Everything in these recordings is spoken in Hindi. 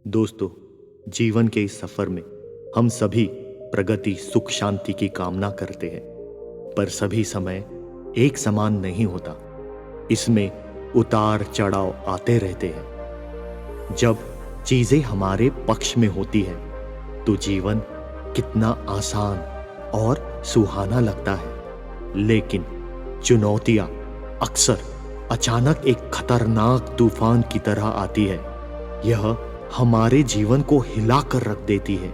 दोस्तों, जीवन के इस सफर में हम सभी प्रगति, सुख, शांति की कामना करते हैं, पर सभी समय एक समान नहीं होता। इसमें उतार चढ़ाव आते रहते हैं। जब चीजें हमारे पक्ष में होती है तो जीवन कितना आसान और सुहाना लगता है, लेकिन चुनौतियां अक्सर अचानक एक खतरनाक तूफान की तरह आती है। यह हमारे जीवन को हिला कर रख देती है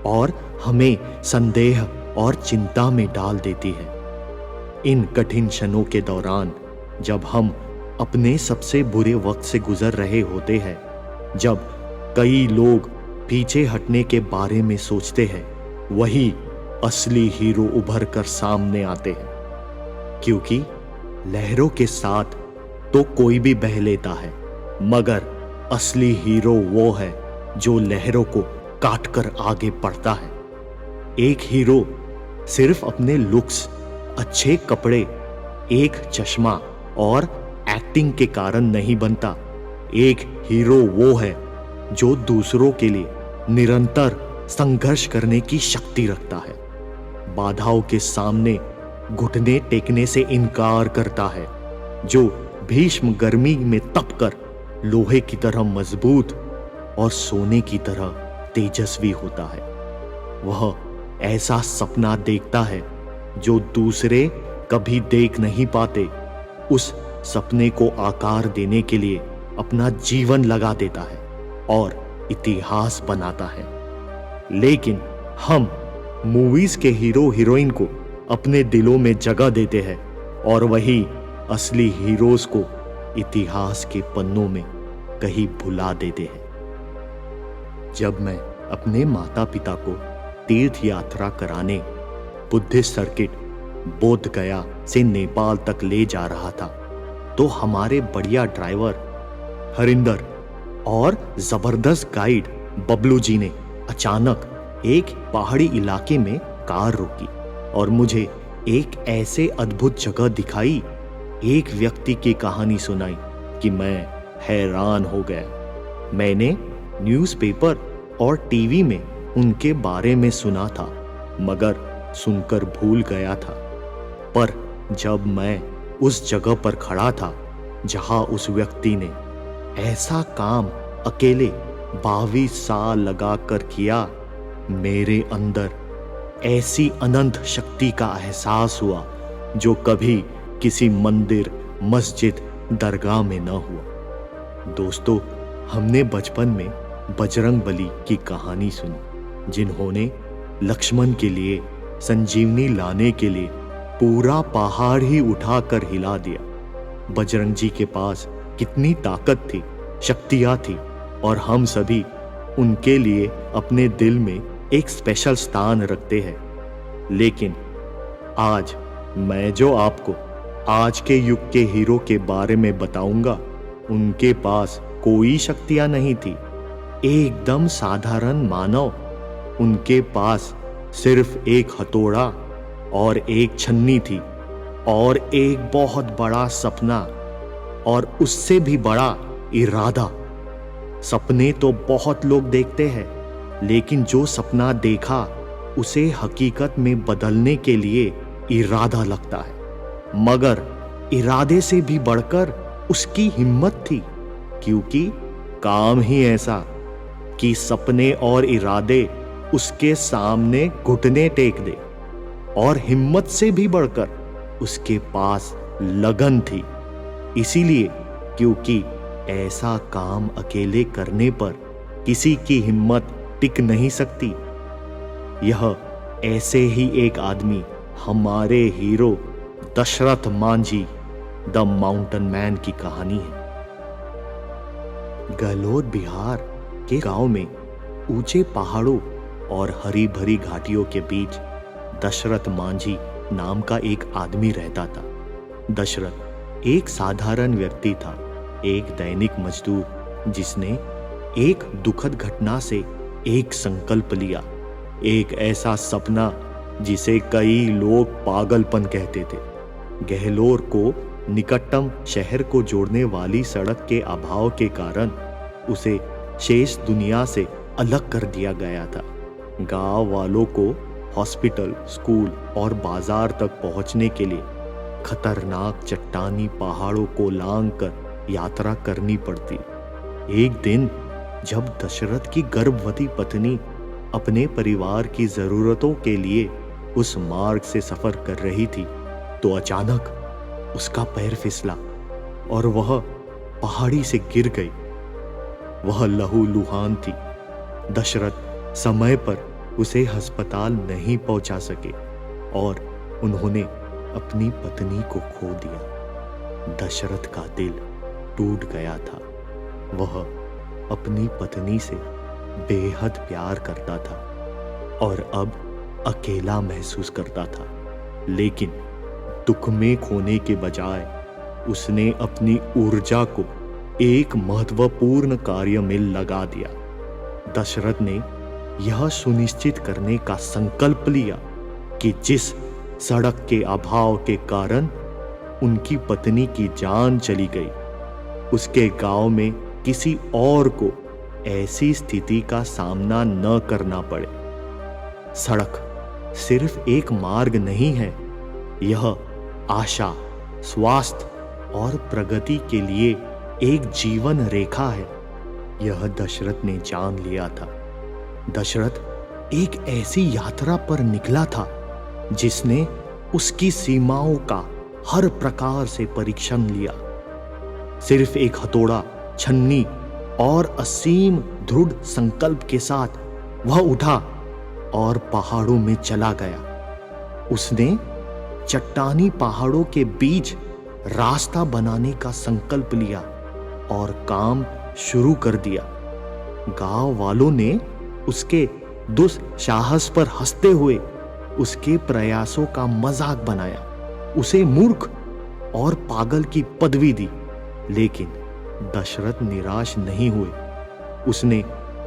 और हमें संदेह और चिंता में डाल देती है। इन कठिन क्षणों के दौरान, जब हम अपने सबसे बुरे वक्त से गुजर रहे होते हैं, जब कई लोग पीछे हटने के बारे में सोचते हैं, वही असली हीरो उभर कर सामने आते हैं। क्योंकि लहरों के साथ तो कोई भी बह लेता है, मगर असली हीरो वो है जो लहरों को काटकर आगे बढ़ता है। एक हीरो सिर्फ अपने लुक्स, अच्छे कपड़े, एक चश्मा और एक्टिंग के कारण नहीं बनता। एक हीरो वो है जो दूसरों के लिए निरंतर संघर्ष करने की शक्ति रखता है, बाधाओं के सामने घुटने टेकने से इनकार करता है, जो भीष्म गर्मी में तपकर लोहे की तरह मजबूत और सोने की तरह तेजस्वी होता है। वह ऐसा सपना देखता है जो दूसरे कभी देख नहीं पाते। उस सपने को आकार देने के लिए अपना जीवन लगा देता है और इतिहास बनाता है। लेकिन हम मूवीज के हीरो हीरोइन को अपने दिलों में जगह देते हैं और वही असली हीरोज को इतिहास के पन्नों में कहीं भुला देते हैं। जब मैं अपने माता पिता को तीर्थ यात्रा कराने बुद्धिस्ट सर्किट बोध गया से नेपाल तक ले जा रहा था, तो हमारे बढ़िया ड्राइवर हरिंदर और जबरदस्त गाइड बबलू जी ने अचानक एक पहाड़ी इलाके में कार रोकी और मुझे एक ऐसे अद्भुत जगह दिखाई, एक व्यक्ति की कहानी सुनाई कि मैं हैरान हो गया। मैंने न्यूज़पेपर और टीवी में उनके बारे में सुना था, मगर सुनकर भूल गया था। पर जब मैं उस जगह पर खड़ा था जहां उस व्यक्ति ने ऐसा काम अकेले 22 साल लगाकर किया, मेरे अंदर ऐसी अनंत शक्ति का एहसास हुआ जो कभी किसी मंदिर, मस्जिद, दरगाह में न हुआ। दोस्तों, हमने बचपन में बजरंगबली की कहानी सुनी, जिन्होंने लक्ष्मण के लिए संजीवनी लाने के लिए पूरा पहाड़ ही उठाकर हिला दिया। बजरंग जी के पास कितनी ताकत थी, शक्तियां थी, और हम सभी उनके लिए अपने दिल में एक स्पेशल स्थान रखते हैं। लेकिन आज मैं जो आपको आज के युग के हीरो के बारे में बताऊंगा, उनके पास कोई शक्तियां नहीं थी। एकदम साधारण मानव। उनके पास सिर्फ एक हथौड़ा और एक छन्नी थी और एक बहुत बड़ा सपना और उससे भी बड़ा इरादा। सपने तो बहुत लोग देखते हैं, लेकिन जो सपना देखा उसे हकीकत में बदलने के लिए इरादा लगता है। मगर इरादे से भी बढ़कर उसकी हिम्मत थी, क्योंकि काम ही ऐसा कि सपने और इरादे उसके सामने घुटने टेक दे। और हिम्मत से भी बढ़कर उसके पास लगन थी। इसीलिए क्योंकि ऐसा काम अकेले करने पर किसी की हिम्मत टिक नहीं सकती। यह ऐसे ही एक आदमी हमारे hero Dashrath Manjhi the mountain man की कहानी है। गहलोत बिहार के गांव में ऊंचे पहाड़ों और हरी भरी घाटियों के बीच दशरथ मांझी नाम का एक आदमी रहता था। दशरथ एक साधारण व्यक्ति था, एक दैनिक मजदूर जिसने एक दुखद घटना से एक संकल्प लिया, एक ऐसा सपना जिसे कई लोग पागलपन कहते थे। गहलोर को निकटतम शहर को जोड़ने वाली सड़क के अभाव के कारण उसे शेष दुनिया से अलग कर दिया गया था। गांव वालों को हॉस्पिटल, स्कूल और बाजार तक पहुंचने के लिए खतरनाक चट्टानी पहाड़ों को लांघकर यात्रा करनी पड़ती। एक दिन जब दशरथ की गर्भवती पत्नी अपने परिवार की जरूरतों के लिए उस मार्ग से सफर कर रही थी, तो अचानक उसका पैर फिसला और वह पहाड़ी से गिर गई। वह लहूलुहान थी। दशरथ समय पर उसे अस्पताल नहीं पहुंचा सके और उन्होंने अपनी पत्नी को खो दिया। दशरथ का दिल टूट गया था। वह अपनी पत्नी से बेहद प्यार करता था और अब अकेला महसूस करता था। लेकिन दुख में खोने के बजाय उसने अपनी ऊर्जा को एक महत्वपूर्ण कार्य में लगा दिया। दशरथ ने यह सुनिश्चित करने का संकल्प लिया कि जिस सड़क के अभाव के कारण उनकी पत्नी की जान चली गई, उसके गांव में किसी और को ऐसी स्थिति का सामना न करना पड़े। सड़क सिर्फ एक मार्ग नहीं है, यह आशा, स्वास्थ्य और प्रगति के लिए एक जीवन रेखा है। यह दशरथ ने जान लिया था। दशरथ एक ऐसी यात्रा पर निकला था जिसने उसकी सीमाओं का हर प्रकार से परीक्षण लिया। सिर्फ एक हथौड़ा, छन्नी और असीम दृढ़ संकल्प के साथ वह उठा और पहाड़ों में चला गया। उसने चट्टानी पहाड़ों के बीच रास्ता बनाने का संकल्प लिया और काम शुरू कर दिया। गांव वालों ने उसके दुस्साहस पर हंसते हुए उसके प्रयासों का मजाक बनाया, उसे मूर्ख और पागल की पदवी दी। लेकिन दशरथ निराश नहीं हुए। उसने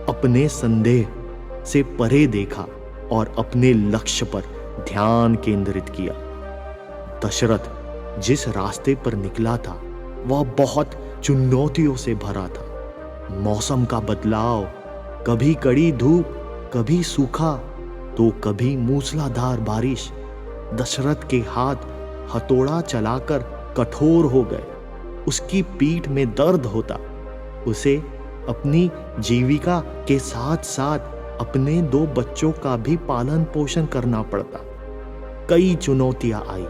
अपने संदेह से परे देखा और अपने लक्ष्य पर ध्यान केंद्रित किया। दशरथ जिस रास्ते पर निकला था वह बहुत चुनौतियों से भरा था। मौसम का बदलाव, कभी कड़ी धूप, कभी सूखा तो कभी मूसलाधार बारिश। दशरथ के हाथ हथौड़ा चलाकर कठोर हो गए। उसकी पीठ में दर्द होता। उसे अपनी जीविका के साथ साथ अपने 2 बच्चों का भी पालन पोषण करना पड़ता। कई चुनौतियां आई,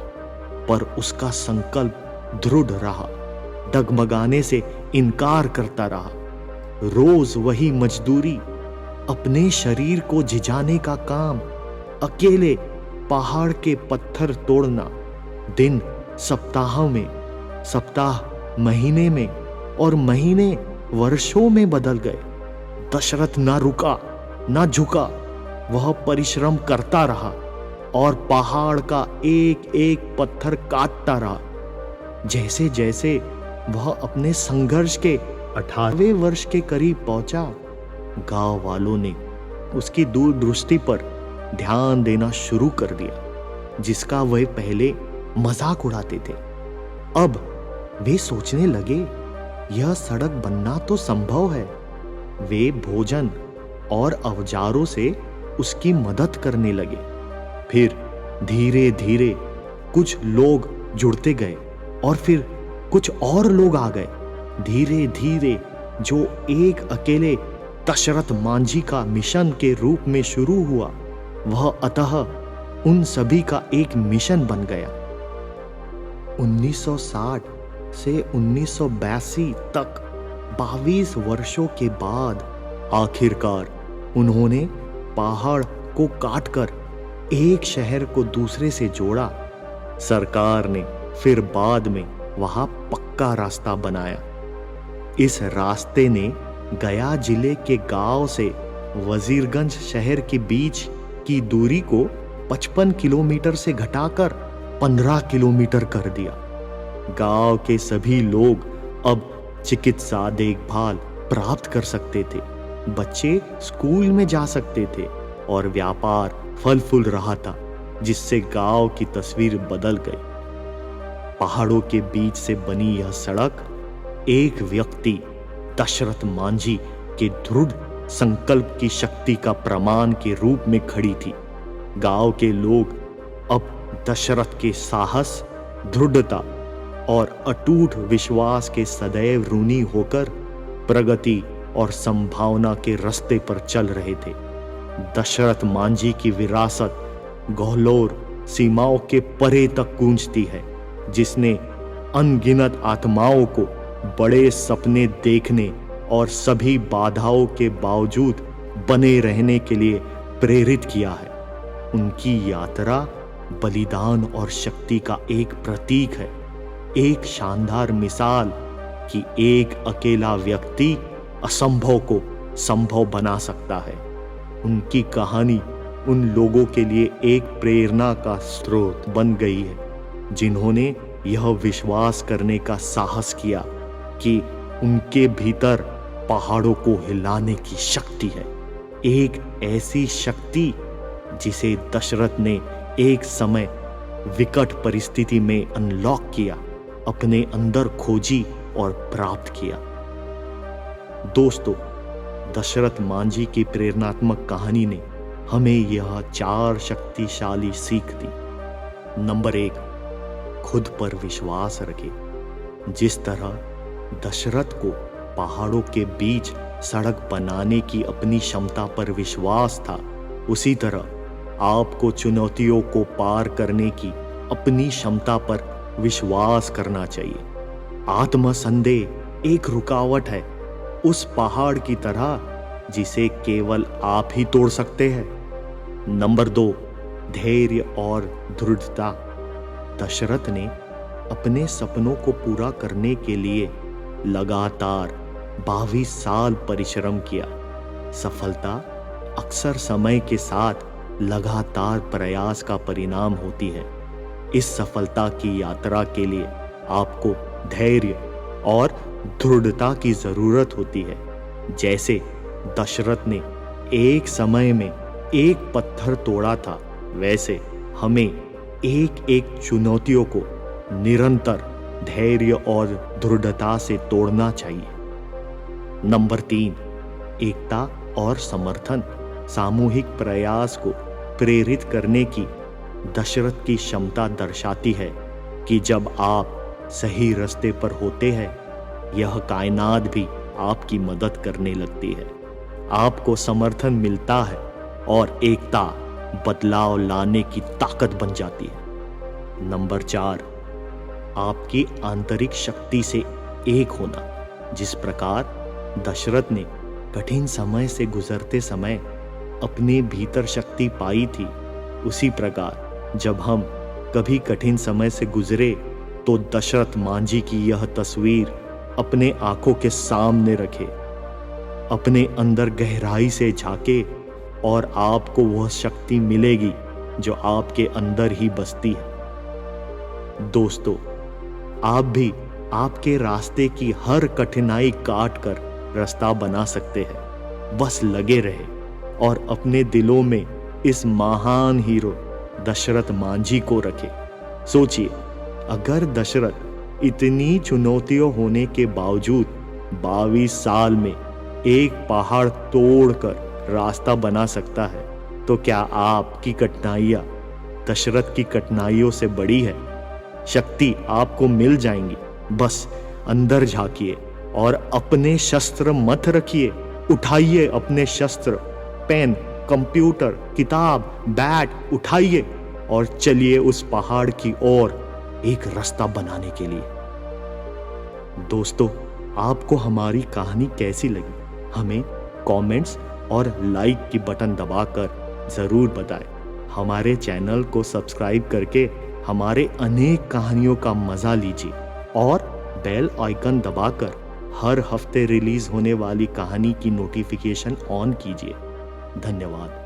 पर उसका संकल्प दृढ़ रहा। डगमगाने से इनकार करता रहा। रोज वही मजदूरी, अपने शरीर को झिझाने का काम, अकेले पहाड़ के पत्थर तोड़ना। दिन सप्ताहों में, सप्ताह महीने में और महीने वर्षों में बदल गए। दशरथ ना रुका, ना झुका। वह परिश्रम करता रहा और पहाड़ का एक एक पत्थर काटता रहा। जैसे जैसे वह अपने संघर्ष के 18वें वर्ष के करीब पहुंचा, गांव वालों ने उसकी दूरदृष्टि पर ध्यान देना शुरू कर दिया, जिसका वे पहले मजाक उड़ाते थे। अब वे सोचने लगे, यह सड़क बनना तो संभव है। वे भोजन और औजारों से उसकी मदद करने लगे। फिर धीरे धीरे कुछ लोग जुड़ते गए और फिर कुछ और लोग आ गए। धीरे धीरे जो एक अकेले दशरथ मांझी का मिशन के रूप में शुरू हुआ, वह अतः उन सभी का एक मिशन बन गया। 1960 से 1982 तक 22 वर्षों के बाद आखिरकार उन्होंने पहाड़ को काटकर एक शहर को दूसरे से जोड़ा। सरकार ने फिर बाद में वहां पक्का रास्ता बनाया। इस रास्ते ने गया जिले के गांव से वजीरगंज शहर के बीच की दूरी को 55 किलोमीटर से घटाकर 15 किलोमीटर कर दिया। गांव के सभी लोग अब चिकित्सा देखभाल प्राप्त कर सकते थे, बच्चे स्कूल में जा सकते थे और व्यापार फल फूल रहा था, जिससे गांव की तस्वीर बदल गई। पहाड़ों के बीच से बनी यह सड़क एक व्यक्ति, दशरथ मांझी, के दृढ़ संकल्प की शक्ति का प्रमाण के रूप में खड़ी थी। गांव के लोग अब दशरथ के साहस, दृढ़ता और अटूट विश्वास के सदैव ऋणी होकर प्रगति और संभावना के रास्ते पर चल रहे थे। दशरथ मांझी की विरासत गहलोर सीमाओं के परे तक गूंजती है, जिसने अनगिनत आत्माओं को बड़े सपने देखने और सभी बाधाओं के बावजूद बने रहने के लिए प्रेरित किया है। उनकी यात्रा बलिदान और शक्ति का एक प्रतीक है, एक शानदार मिसाल कि एक अकेला व्यक्ति असंभव को संभव बना सकता है। उनकी कहानी उन लोगों के लिए एक प्रेरणा का स्रोत बन गई है, जिन्होंने यह विश्वास करने का साहस किया कि उनके भीतर पहाड़ों को हिलाने की शक्ति है। एक ऐसी शक्ति जिसे दशरथ ने एक समय विकट परिस्थिति में अनलॉक किया, अपने अंदर खोजी और प्राप्त किया। दोस्तों, दशरथ मांझी की प्रेरणात्मक कहानी ने हमें यह 4 शक्तिशाली सीख दी। नंबर 1, खुद पर विश्वास रखें। जिस तरह दशरथ को पहाड़ों के बीच सड़क बनाने की अपनी क्षमता पर विश्वास था, उसी तरह आपको चुनौतियों को पार करने की अपनी क्षमता पर विश्वास करना चाहिए। आत्मसंदेह एक रुकावट है, उस पहाड़ की तरह जिसे केवल आप ही तोड़ सकते हैं। नंबर 2, धैर्य और दृढ़ता। दशरथ ने अपने सपनों को पूरा करने के लिए लगातार 22 साल परिश्रम किया। सफलता अक्सर समय के साथ लगातार प्रयास का परिणाम होती है। इस सफलता की यात्रा के लिए आपको धैर्य और दृढ़ता की जरूरत होती है। जैसे दशरथ ने एक समय में एक पत्थर तोड़ा था, वैसे हमें एक एक चुनौतियों को निरंतर धैर्य और दृढ़ता से तोड़ना चाहिए। नंबर 3, एकता और समर्थन। सामूहिक प्रयास को प्रेरित करने की दशरथ की क्षमता दर्शाती है कि जब आप सही रास्ते पर होते हैं, यह कायनात भी आपकी मदद करने लगती है। आपको समर्थन मिलता है और एकता बदलाव लाने की ताकत बन जाती है। नंबर 4, आपकी आंतरिक शक्ति से एक होना। जिस प्रकार दशरथ ने कठिन समय से गुजरते समय अपने भीतर शक्ति पाई थी, उसी प्रकार जब हम कभी कठिन समय से गुजरे तो दशरथ मांझी की यह तस्वीर अपने आंखों के सामने रखे, अपने अंदर गहराई से झांके और आपको वह शक्ति मिलेगी जो आपके अंदर ही बसती है। दोस्तों, आप भी आपके रास्ते की हर कठिनाई काट कर रास्ता बना सकते हैं। बस लगे रहे और अपने दिलों में इस महान हीरो दशरथ मांझी को रखे। सोचिए, अगर दशरथ इतनी चुनौतियों होने के बावजूद 22 साल में एक पहाड़ तोड़कर रास्ता बना सकता है, तो क्या आपकी कठिनाइयां दशरथ की कठिनाइयों से बड़ी है? शक्ति आपको मिल जाएंगी, बस अंदर झांकिए और अपने शस्त्र मत रखिए। उठाइए अपने शस्त्र, पेन, कंप्यूटर, किताब, बैट उठाइए और चलिए उस पहाड़ की ओर एक रास्ता बनाने के लिए। दोस्तों, आपको हमारी कहानी कैसी लगी? हमें कमेंट्स और लाइक की बटन दबाकर जरूर बताएं। हमारे चैनल को सब्सक्राइब करके हमारे अनेक कहानियों का मजा लीजिए और बेल आइकन दबाकर हर हफ्ते रिलीज होने वाली कहानी की नोटिफिकेशन ऑन कीजिए। धन्यवाद।